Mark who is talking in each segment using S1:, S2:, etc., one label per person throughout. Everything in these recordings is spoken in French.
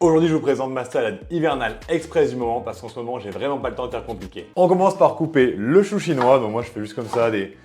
S1: Aujourd'hui, je vous présente ma salade hivernale express du moment parce qu'en ce moment, j'ai vraiment pas le temps de faire compliqué. On commence par couper le chou chinois. Donc moi, je fais juste comme ça des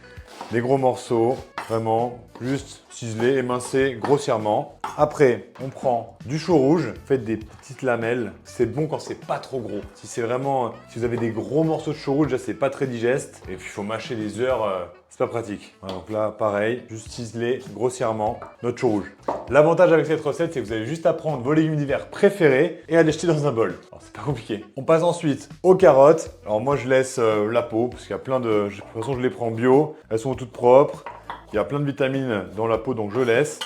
S1: gros morceaux, vraiment juste ciselés, émincés grossièrement. Après, on prend du chou rouge, faites des petites lamelles. C'est bon quand c'est pas trop gros. Si vous avez des gros morceaux de chou rouge, là, c'est pas très digeste. Et puis, il faut mâcher des heures. C'est pas pratique. Voilà, donc là, pareil, juste ciseler grossièrement notre chou rouge. L'avantage avec cette recette, c'est que vous avez juste à prendre vos légumes d'hiver préférés et à les jeter dans un bol. Alors, c'est pas compliqué. On passe ensuite aux carottes. Alors moi, je laisse la peau parce qu'il y a plein de... De toute façon, je les prends bio. Elles sont toutes propres. Il y a plein de vitamines dans la peau, donc je laisse.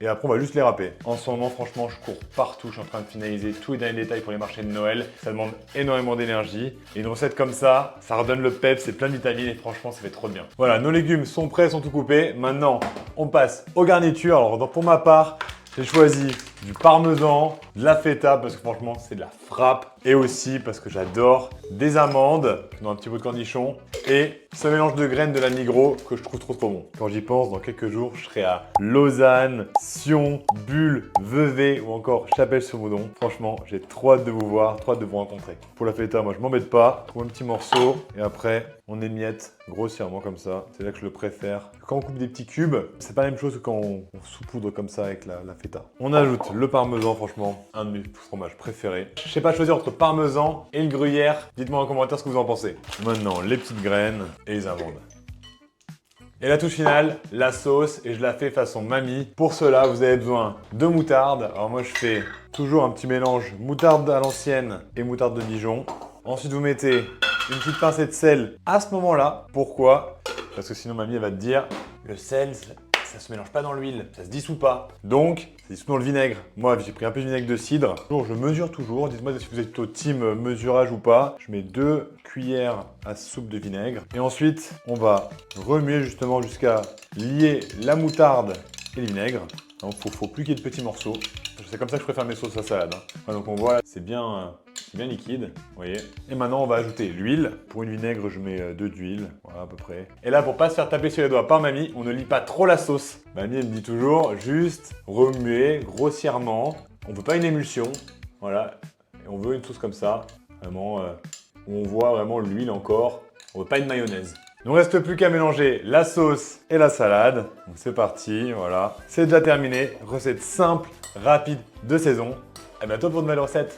S1: Et après, on va juste les râper. En ce moment, franchement, je cours partout. Je suis en train de finaliser tous les derniers détails pour les marchés de Noël. Ça demande énormément d'énergie. Et une recette comme ça redonne le peps, c'est plein de vitamines et franchement, ça fait trop de bien. Voilà, nos légumes sont prêts, sont tout coupés. Maintenant, on passe aux garnitures. Alors, pour ma part, j'ai choisi du parmesan, de la feta parce que franchement c'est de la frappe et aussi parce que j'adore des amandes dans un petit bout de cornichon et ce mélange de graines de la Migros que je trouve trop bon. Quand j'y pense, dans quelques jours, je serai à Lausanne, Sion, Bulle, Vevey ou encore Chapelle-sur-Moudon. Franchement, j'ai trop hâte de vous voir, trop hâte de vous rencontrer. Pour la feta, moi je m'embête pas, je trouve un petit morceau et après on émiette grossièrement comme ça. C'est là que je le préfère. Quand on coupe des petits cubes, c'est pas la même chose que quand on saupoudre comme ça avec la feta. On ajoute le parmesan, franchement, un de mes fromages préférés. Je sais pas choisir entre parmesan et le gruyère. Dites-moi en commentaire ce que vous en pensez. Maintenant, les petites graines et les amandes. Et la touche finale, la sauce, et je la fais façon mamie. Pour cela, vous avez besoin de moutarde. Alors moi, je fais toujours un petit mélange moutarde à l'ancienne et moutarde de Dijon. Ensuite, vous mettez une petite pincée de sel à ce moment-là. Pourquoi? Parce que sinon, mamie, elle va te dire, le sel, ça se mélange pas dans l'huile, ça se dissout pas. Donc, ça se dissout dans le vinaigre. Moi, j'ai pris un peu de vinaigre de cidre. Je mesure toujours. Dites-moi si vous êtes plutôt team mesurage ou pas. Je mets 2 cuillères à soupe de vinaigre. Et ensuite, on va remuer justement jusqu'à lier la moutarde et le vinaigre. Donc, faut plus qu'il y ait de petits morceaux. C'est comme ça que je préfère mes sauces à salade. Voilà, donc on voit, c'est bien liquide, vous voyez. Et maintenant, on va ajouter l'huile. Pour une vinaigre, je mets 2 d'huile, voilà à peu près. Et là, pour pas se faire taper sur les doigts par mamie, on ne lit pas trop la sauce. Mamie, elle me dit toujours, juste remuer grossièrement. On veut pas une émulsion, voilà. Et on veut une sauce comme ça, vraiment, où on voit vraiment l'huile encore. On veut pas une mayonnaise. Il ne reste plus qu'à mélanger la sauce et la salade. Donc c'est parti, voilà. C'est déjà terminé. Recette simple, rapide, de saison. À bientôt pour de nouvelles recettes.